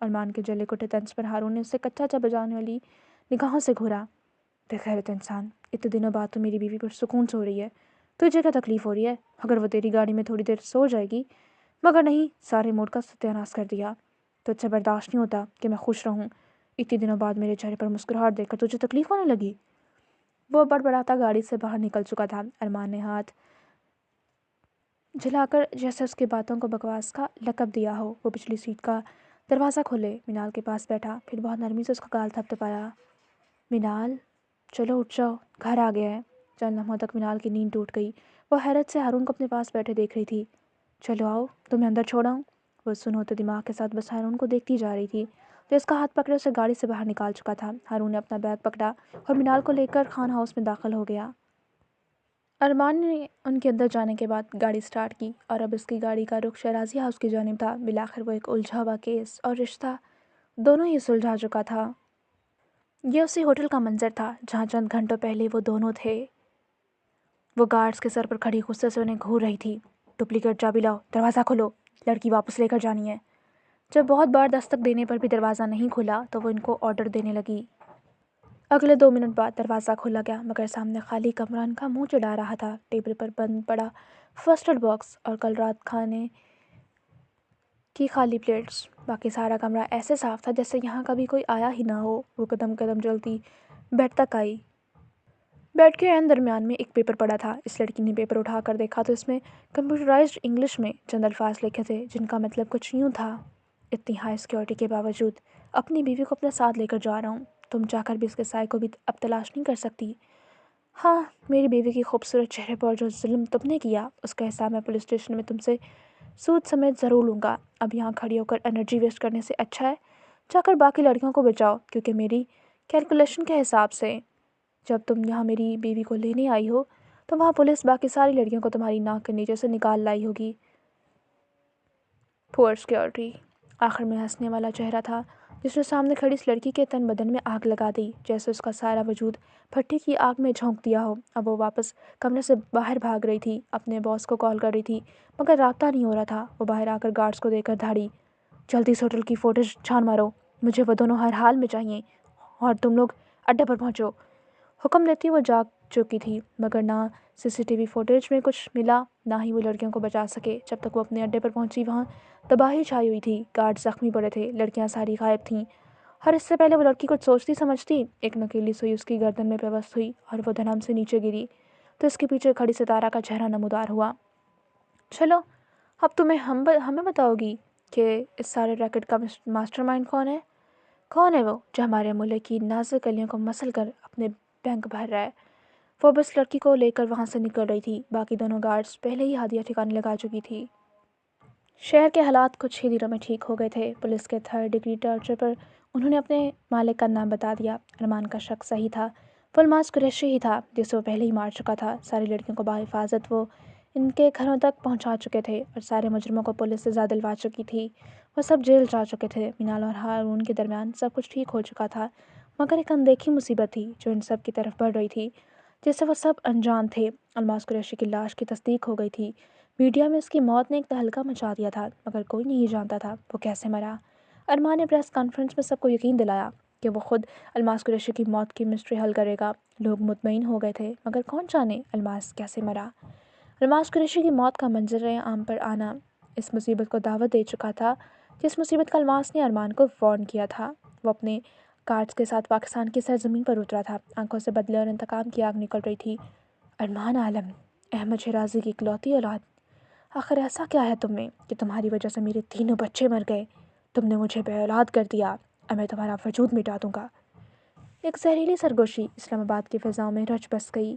ارمان کے جلے کٹے طنز پر ہارون نے اسے کچا چا بجانے والی نگاہوں سے گھورا۔ بغیرت انسان، اتنے دنوں بعد تو میری بیوی پر سکون سو رہی ہے، تجھے کیا تکلیف ہو رہی ہے اگر وہ تیری گاڑی میں تھوڑی دیر سو جائے گی؟ مگر نہیں، سارے موڈ کا ستیاناش کر دیا۔ تو اچھا برداشت نہیں ہوتا کہ میں خوش رہوں؟ اتنے دنوں بعد میرے چہرے پر مسکراہٹ دیکھ کر تجھے تکلیف ہونے لگی؟ وہ بڑبڑاتا گاڑی سے باہر نکل چکا تھا۔ ارمان نے ہاتھ جھلا کر جیسے اس کی باتوں کو بکواس کا لقب دیا ہو۔ وہ پچھلی سیٹ کا دروازہ کھولے منال کے پاس بیٹھا، پھر بہت نرمی سے اس کا گال تھپتھپایا۔ منال چلو اٹھ جاؤ، گھر آ گیا ہے۔ چند لمحوں تک منال کی نیند ٹوٹ گئی۔ وہ حیرت سے ہارون کو اپنے پاس بیٹھے دیکھ رہی تھی۔ چلو آؤ، تمہیں اندر چھوڑاؤں۔ وہ سن ہوتے دماغ کے ساتھ بس ہارون کو دیکھتی جا رہی تھی جو اس کا ہاتھ پکڑے اسے گاڑی سے باہر نکال چکا تھا۔ ہارون نے اپنا بیگ پکڑا اور منال کو لے کر خان ہاؤس میں داخل ہو گیا۔ ارمان نے ان کے اندر جانے کے بعد گاڑی سٹارٹ کی اور اب اس کی گاڑی کا رخ شیرازی ہاؤس کی جانب تھا۔ بالآخر وہ ایک الجھا ہوا کیس اور رشتہ دونوں ہی سلجھا چکا تھا۔ یہ اسی ہوٹل کا منظر تھا جہاں چند گھنٹوں پہلے وہ دونوں تھے۔ وہ گارڈز کے سر پر کھڑی غصے سے انہیں گھور رہی تھی۔ ڈپلیکیٹ چابی لاؤ، دروازہ کھولو، لڑکی واپس لے کر جانی ہے۔ جب بہت بار دستک دینے پر بھی دروازہ نہیں کھلا تو وہ ان کو آرڈر دینے لگی۔ اگلے 2 منٹ بعد دروازہ کھولا گیا مگر سامنے خالی کمرہ ان کا منہ چڑھا رہا تھا۔ ٹیبل پر بند پڑا فرسٹ ایڈ باکس اور کل رات کھانے کی خالی پلیٹس۔ باقی سارا کمرہ ایسے صاف تھا جیسے یہاں کبھی کوئی آیا ہی نہ ہو۔ وہ قدم قدم چلتی بیڈ تک آئی۔ بیڈ کے عین درمیان میں ایک پیپر پڑا تھا۔ اس لڑکی نے پیپر اٹھا کر دیکھا تو اس میں کمپیوٹرائزڈ انگلش میں چند الفاظ لکھے تھے جن کا مطلب کچھ یوں تھا: اتنی ہائی سیکیورٹی کے باوجود اپنی بیوی کو اپنے ساتھ لے کر جا رہا ہوں، تم چاہ کر بھی اس کے سائے کو بھی اب تلاش نہیں کر سکتی۔ ہاں، میری بیوی کی خوبصورت چہرے پر جو ظلم تم نے کیا اس کا حساب میں پولیس اسٹیشن میں تم سے سود سمیت ضرور لوں گا۔ اب یہاں کھڑی ہو کر انرجی ویسٹ کرنے سے اچھا ہے جا کر باقی لڑکیوں کو بچاؤ، کیونکہ میری کیلکولیشن کے حساب سے جب تم یہاں میری بیوی کو لینے آئی ہو تو وہاں پولیس باقی ساری لڑکیوں کو تمہاری ناک کے نیچے سے نکال لائی ہوگی۔ پور سیکیورٹی آخر میں ہنسنے والا چہرہ تھا جس نے سامنے کھڑی اس لڑکی کے تن بدن میں آگ لگا دی، جیسے اس کا سارا وجود بھٹی کی آگ میں جھونک دیا ہو۔ اب وہ واپس کمرے سے باہر بھاگ رہی تھی، اپنے باس کو کال کر رہی تھی مگر رابطہ نہیں ہو رہا تھا۔ وہ باہر آ کر گارڈز کو دیکھ کر دھاڑی، جلدی سے ہوٹل کی فوٹیج چھان مارو، مجھے وہ دونوں ہر حال میں چاہیے، اور تم لوگ اڈے پر پہنچو۔ حکم دیتی وہ جاگ چکی تھی مگر نہ سی سی ٹی وی فوٹیج میں کچھ ملا نہ ہی وہ لڑکیوں کو بچا سکے۔ جب تک وہ اپنے اڈے پر پہنچی وہاں تباہی چھائی ہوئی تھی، گارڈ زخمی پڑے تھے، لڑکیاں ساری غائب تھیں، اور اس سے پہلے وہ لڑکی کچھ سوچتی سمجھتی ایک نکیلی سوئی اس کی گردن میں پیوست ہوئی اور وہ دھڑام سے نیچے گری تو اس کے پیچھے کھڑی ستارہ کا چہرہ نمودار ہوا۔ چلو اب تمہیں ہمیں بتاؤ گی کہ اس سارے ریکٹ کا ماسٹر مائنڈ کون ہے؟ کون ہے وہ جو ہمارے ملک کی نازک گلیوں کو مسل کر اپنے بینک بھر رہا ہے؟ وہ بس لڑکی کو لے کر وہاں سے نکل رہی تھی، باقی دونوں گارڈز پہلے ہی ہادیہ ٹھکانے لگا چکی تھی۔ شہر کے حالات کچھ ہی دنوں میں ٹھیک ہو گئے تھے۔ پولیس کے 3rd ڈگری ٹارچر پر انہوں نے اپنے مالک کا نام بتا دیا۔ ارمان کا شک صحیح تھا، وہ الماس قریشی ہی تھا جسے وہ پہلے ہی مار چکا تھا۔ ساری لڑکیوں کو بحفاظت وہ ان کے گھروں تک پہنچا چکے تھے اور سارے مجرموں کو پولیس سزا دلوا چکی تھی۔ وہ سب جیل جا چکے تھے۔ مینال اور ہارون کے درمیان سب کچھ ٹھیک ہو چکا تھا، مگر ایک اندیکھی مصیبت تھی جو ان سب کی طرف بڑھ رہی تھی، جس سے وہ سب انجان تھے۔ الماس قریشی کی لاش کی تصدیق ہو گئی تھی۔ میڈیا میں اس کی موت نے ایک تہلکہ مچا دیا تھا، مگر کوئی نہیں جانتا تھا وہ کیسے مرا۔ ارمان نے پریس کانفرنس میں سب کو یقین دلایا کہ وہ خود الماس قریشی کی موت کی مسٹری حل کرے گا۔ لوگ مطمئن ہو گئے تھے، مگر کون جانے الماس کیسے مرا۔ الماس قریشی کی موت کا منظر عام پر آنا اس مصیبت کو دعوت دے چکا تھا جس مصیبت کا الماس نے ارمان کو وارن کیا تھا۔ وہ اپنے کارڈز کے ساتھ پاکستان کی سرزمین پر اترا تھا۔ آنکھوں سے بدلے اور انتقام کی آگ نکل رہی تھی۔ ارمان عالم، احمد شیرازی کی اکلوتی اولاد، آخر ایسا کیا ہے تم میں کہ تمہاری وجہ سے میرے 3 بچے مر گئے؟ تم نے مجھے بے اولاد کر دیا، اب میں تمہارا وجود مٹا دوں گا۔ ایک زہریلی سرگوشی اسلام آباد کی فضاؤں میں رچ بس گئی۔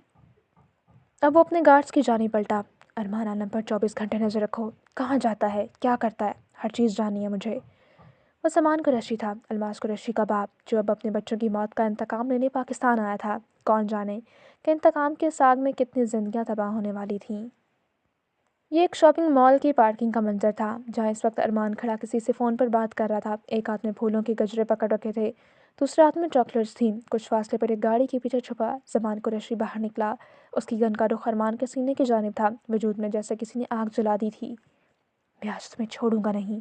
اب وہ اپنے گارڈز کی جانب پلٹا۔ ارمان عالم پر 24 گھنٹے نظر رکھو، کہاں جاتا ہے، کیا کرتا ہے، ہر چیز جاننی ہے مجھے۔ وہ سلمان قریشی تھا، الماس قریشی کا باپ، جو اب اپنے بچوں کی موت کا انتقام لینے پاکستان آیا تھا۔ کون جانے کہ انتقام کے ساگ میں کتنی زندگیاں تباہ ہونے والی تھیں۔ یہ ایک شاپنگ مال کی پارکنگ کا منظر تھا جہاں اس وقت ارمان کھڑا کسی سے فون پر بات کر رہا تھا۔ ایک ہاتھ میں پھولوں کے گجرے پکڑ رکھے تھے، دوسرے ہاتھ میں چاکلیٹس تھیں۔ کچھ فاصلے پر ایک گاڑی کے پیچھے چھپا سلمان قریشی باہر نکلا۔ اس کی گن کا رخ ارمان کے سینے کی جانب تھا، وجود میں جیسے کسی نے آگ جلا دی تھی۔ میں آج تمہیں چھوڑوں گا نہیں۔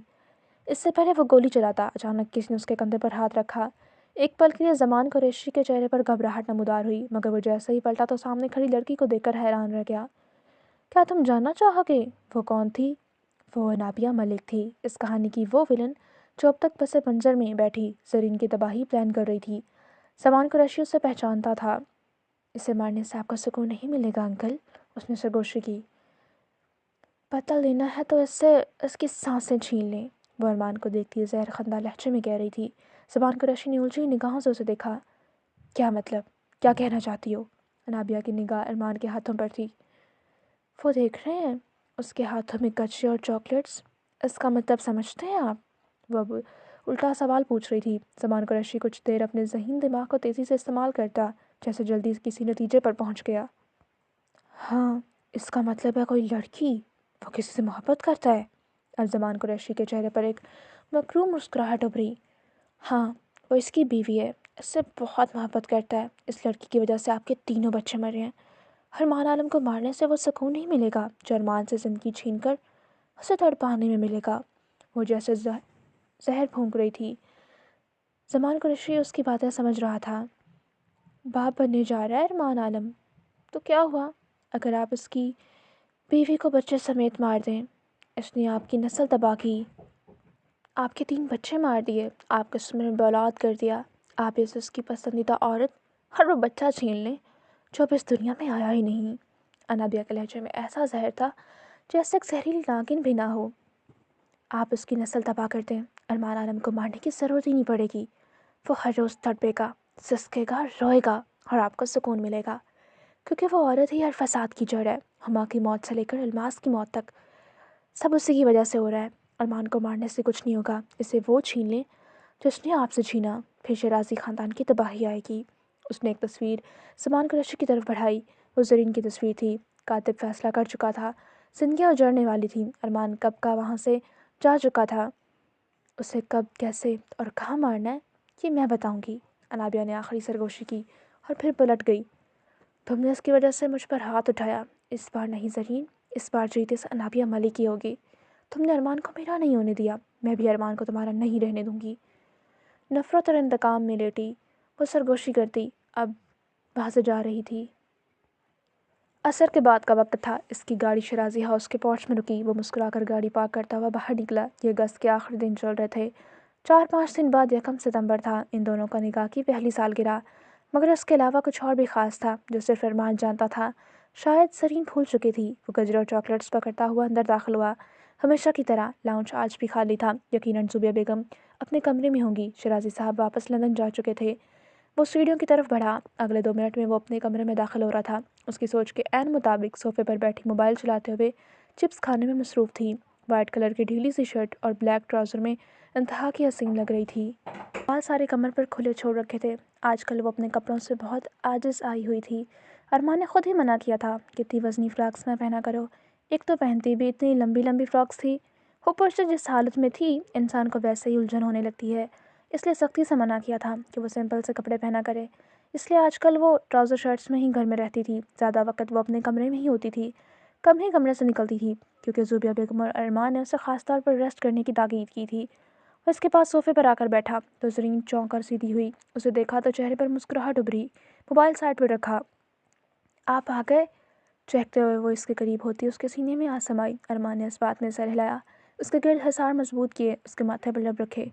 اس سے پہلے وہ گولی چلاتا، اچانک کسی نے اس کے کندھے پر ہاتھ رکھا۔ ایک پل کے لیے سلمان قریشی کے چہرے پر گھبراہٹ نمودار ہوئی، مگر وہ جیسے ہی پلٹا تو سامنے کھڑی لڑکی کو دیکھ کر حیران رہ گیا۔ کیا تم جاننا چاہو گے وہ کون تھی؟ وہ نابیہ ملک تھی، اس کہانی کی وہ ویلن جو اب تک پس منظر میں بیٹھی زرین کی تباہی پلان کر رہی تھی۔ سلمان قریشی اسے پہچانتا تھا۔ اسے مارنے سے آپ کو سکون نہیں ملے گا انکل، اس نے سرگوشی کی۔ بدلہ لینا ہے تو اس کی سانسیں چھین لیں، وہ ارمان کو دیکھتی زہر خندہ لہجے میں کہہ رہی تھی۔ سلمان قریشی نے الجھی نگاہوں سے اسے دیکھا۔ کیا مطلب، کیا کہنا چاہتی ہو؟ نابیہ کی نگاہ ارمان کے ہاتھوں پر تھی۔ وہ دیکھ رہے ہیں اس کے ہاتھوں میں گجرے اور چاکلیٹس، اس کا مطلب سمجھتے ہیں آپ؟ وہ اب الٹا سوال پوچھ رہی تھی۔ سلمان قریشی کچھ دیر اپنے ذہین دماغ کو تیزی سے استعمال کرتا، جیسے جلدی کسی نتیجے پر پہنچ گیا۔ ہاں، اس کا مطلب ہے کوئی لڑکی، وہ کسی سے محبت کرتا ہے؟ سلمان قریشی کے چہرے پر ایک مکروہ مسکراہٹ ابھری۔ ہاں، وہ اس کی بیوی ہے، اس سے بہت محبت کرتا ہے۔ اس لڑکی کی وجہ سے آپ کے 3 بچے مرے ہیں۔ ارمان عالم کو مارنے سے وہ سکون نہیں ملے گا جو ارمان سے زندگی چھین کر اسے تڑپانے میں ملے گا۔ وہ جیسے زہر پھونک رہی تھی۔ سلمان قریشی اس کی باتیں سمجھ رہا تھا۔ باپ بننے جا رہا ہے ارمان عالم، تو کیا ہوا اگر آپ اس کی بیوی کو بچے سمیت مار دیں؟ اس نے آپ کی نسل تباہ کی، آپ کے 3 بچے مار دیے، آپ کے سمر بے اولاد کر دیا۔ آپ اس کی پسندیدہ عورت اور وہ بچہ چھین لیں جو اب اس دنیا میں آیا ہی نہیں۔ نابیہ کے لہجے میں ایسا زہر تھا جیسے ایک زہریلی ناگن بھی نہ ہو۔ آپ اس کی نسل تباہ کر دیں، ارمان عالم کو مارنے کی ضرورت ہی نہیں پڑے گی۔ وہ ہر روز تڑپے گا، سسکے گا، روئے گا، اور آپ کو سکون ملے گا، کیونکہ وہ عورت ہی ہر فساد کی جڑ ہے۔ ہما کی موت سے لے کر الماس کی موت تک سب اسی کی وجہ سے ہو رہا ہے۔ ارمان کو مارنے سے کچھ نہیں ہوگا، اسے وہ چھین لیں جو اس نے آپ سے چھینا، پھر شیرازی خاندان کی تباہی آئے گی۔ اس نے ایک تصویر سلمان قریشی کی طرف بڑھائی، وہ زرین کی تصویر تھی۔ کاتب فیصلہ کر چکا تھا، زندگیاں اجڑنے والی تھیں۔ ارمان کب کا وہاں سے جا چکا تھا، اسے کب، کیسے اور کہاں مارنا ہے یہ میں بتاؤں گی۔ نابیہ نے آخری سرگوشی کی اور پھر پلٹ گئی۔ تم نے اس کی وجہ سے مجھ پر ہاتھ اٹھایا، اس بار نہیں زرین، اس بار جیت اس نابیہ ملک کی ہوگی۔ تم نے ارمان کو میرا نہیں ہونے دیا، میں بھی ارمان کو تمہارا نہیں رہنے دوں گی۔ نفرت اور انتقام میں لیٹی وہ سرگوشی کرتی اب وہاں سے جا رہی تھی۔ عصر کے بعد کا وقت تھا۔ اس کی گاڑی شیرازی ہاؤس کے پورچ میں رکی۔ وہ مسکرا کر گاڑی پارک کرتا ہوا باہر نکلا۔ یہ اگست کے آخری دن چل رہے تھے۔ 4-5 دن بعد 1 ستمبر تھا۔ ان دونوں کا نکاح کی پہلی سالگرہ، مگر اس کے علاوہ کچھ اور بھی خاص تھا جو صرف ارمان جانتا تھا۔ شاید زرین بھول چکی تھی۔ وہ گجرے اور چاکلیٹس پکڑتا ہوا اندر داخل ہوا۔ ہمیشہ کی طرح لاؤنج آج بھی خالی تھا۔ یقیناً زوبیہ بیگم اپنے کمرے میں ہوں گی۔ شیرازی صاحب واپس لندن جا چکے تھے۔ وہ سیڑھیوں کی طرف بڑھا۔ اگلے 2 منٹ میں وہ اپنے کمرے میں داخل ہو رہا تھا۔ اس کی سوچ کے عین مطابق صوفے پر بیٹھی موبائل چلاتے ہوئے چپس کھانے میں مصروف تھی۔ وائٹ کلر کی ڈھیلی سی شرٹ اور بلیک ٹراؤزر میں انتہا کی حسین لگ رہی تھی۔ بال سارے کمر پر کھلے چھوڑ رکھے تھے۔ آج کل وہ اپنے کپڑوں سے بہت عاجز آئی ہوئی تھی۔ ارمان نے خود ہی منع کیا تھا کہ اتنی وزنی فراکس نہ پہنا کرو، ایک تو پہنتی بھی اتنی لمبی لمبی فراکس تھی، اوپر سے جس حالت میں تھی انسان کو ویسے ہی الجھن ہونے لگتی ہے، اس لیے سختی سے منع کیا تھا کہ وہ سمپل سے کپڑے پہنا کرے۔ اس لیے آج کل وہ ٹراؤزر شرٹس میں ہی گھر میں رہتی تھی، زیادہ وقت وہ اپنے کمرے میں ہی ہوتی تھی، کم ہی کمرے سے نکلتی تھی، کیونکہ زوبیہ بیگم اور ارمان نے اسے خاص طور پر ریسٹ کرنے کی تاکید کی تھی۔ وہ اس کے پاس صوفے پر آ کر بیٹھا تو زرین چونک کر سیدھی ہوئی، اسے دیکھا تو چہرے پر مسکراہٹ ابھری، موبائل سائڈ پر رکھا۔ آپ آ گئے؟ چہکتے ہوئے وہ اس کے قریب ہوتی اس کے سینے میں آ سمائی۔ ارمان نے اس بات میں سر ہلایا، اس کے گرد حصار مضبوط کیے، اس کے ماتھے پر لب رکھے۔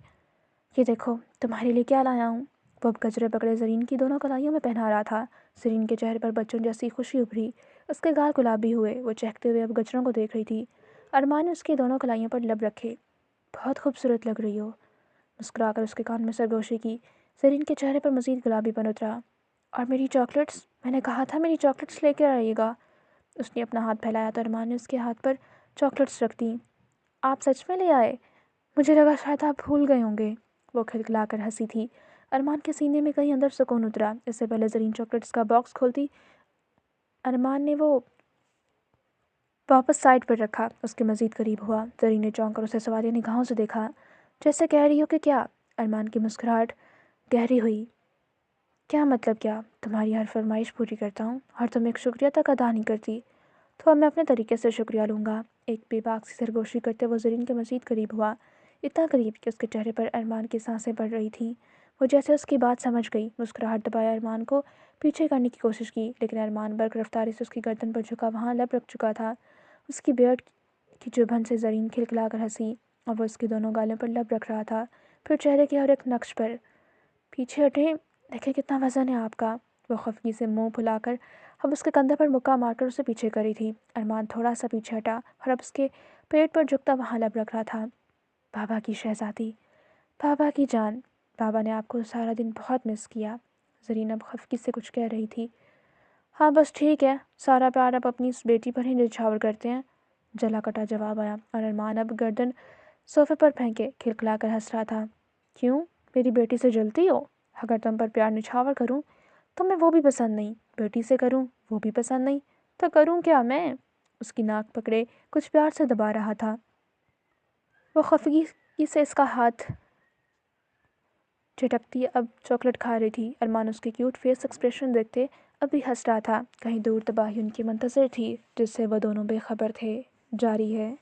یہ دیکھو تمہارے لیے کیا لایا ہوں۔ وہ اب گجرے پکڑے زرین کی دونوں کلائیوں میں پہنا رہا تھا۔ زرین کے چہرے پر بچوں جیسی خوشی ابھری، اس کے گال گلابی ہوئے، وہ چہکتے ہوئے اب گجروں کو دیکھ رہی تھی۔ ارمان نے اس کی دونوں کلائیوں پر لب رکھے۔ بہت خوبصورت لگ رہی ہو، مسکرا کر اس کے کان میں سرگوشی کی۔ زرین کے چہرے پر مزید گلابی پن اترا۔ اور میری چاکلیٹس؟ میں نے کہا تھا میری چاکلیٹس لے کر آئیے گا۔ اس نے اپنا ہاتھ پھیلایا تو ارمان نے اس کے ہاتھ پر چاکلیٹس رکھ دیں۔ آپ سچ میں لے آئے؟ مجھے لگا شاید آپ بھول گئے ہوں گے۔ وہ کھلکھلا کر ہنسی تھی۔ ارمان کے سینے میں کہیں اندر سکون اترا۔ اس سے پہلے زرین چاکلیٹس کا باکس کھولتی ارمان نے وہ واپس سائڈ پر رکھا، اس کے مزید قریب ہوا۔ زرین نے چونک کر اسے سوالیہ نگاہوں سے دیکھا، جیسے کہہ رہی ہو کہ کیا؟ ارمان کی مسکراہٹ گہری ہوئی۔ کیا مطلب کیا؟ تمہاری ہر فرمائش پوری کرتا ہوں اور تم ایک شکریہ تک ادا نہیں کرتی، تو اب میں اپنے طریقے سے شکریہ لوں گا۔ ایک بے باک سی سرگوشی کرتے وہ زرین کے مزید قریب ہوا، اتنا قریب کہ اس کے چہرے پر ارمان کی سانسیں بڑھ رہی تھیں۔ وہ جیسے اس کی بات سمجھ گئی، مسکراہٹ دبائے ارمان کو پیچھے کرنے کی کوشش کی، لیکن ارمان برق رفتاری سے اس کی گردن پر جھکا وہاں لب رکھ چکا تھا۔ اس کی بیئرڈ کی چبھن سے زرین کھلکھلا کر ہنسی اور وہ اس کی دونوں گالوں پر لب رکھ رہا تھا، پھر چہرے کے ہر ایک نقش پر۔ پیچھے ہٹیں، دیکھیں کتنا وزن ہے آپ کا۔ وہ خفگی سے منہ پھلا کر اب اس کے کندھے پر مکہ مار کر اسے پیچھے کر رہی تھی۔ ارمان تھوڑا سا پیچھے ہٹا اور اب اس کے پیٹ پر جھکتا وہاں لب رکھ رہا تھا۔ بابا کی شہزادی، بابا کی جان، بابا نے آپ کو سارا دن بہت مس کیا۔ زرین اب خفگی سے کچھ کہہ رہی تھی۔ ہاں بس ٹھیک ہے، سارا پیار اب اپنی اس بیٹی پر ہی نچھاور کرتے ہیں، جلا کٹا جواب آیا، اور ارمان اب گردن صوفے پر پھینکے کھلکھلا کر ہنس رہا تھا۔ کیوں، میری بیٹی سے جلتی ہو؟ اگر تم پر پیار نچھاور کروں تو میں وہ بھی پسند نہیں، بیٹی سے کروں وہ بھی پسند نہیں، تو کروں کیا میں؟ اس کی ناک پکڑے کچھ پیار سے دبا رہا تھا۔ وہ خفگی سے اس کا ہاتھ جھٹکتی اب چاکلیٹ کھا رہی تھی۔ ارمان اس کے کیوٹ فیس ایکسپریشن دیکھتے اب بھی ہنس رہا تھا، کہیں دور تباہی ان کی منتظر تھی جس سے وہ دونوں بے خبر تھے۔ جاری ہے۔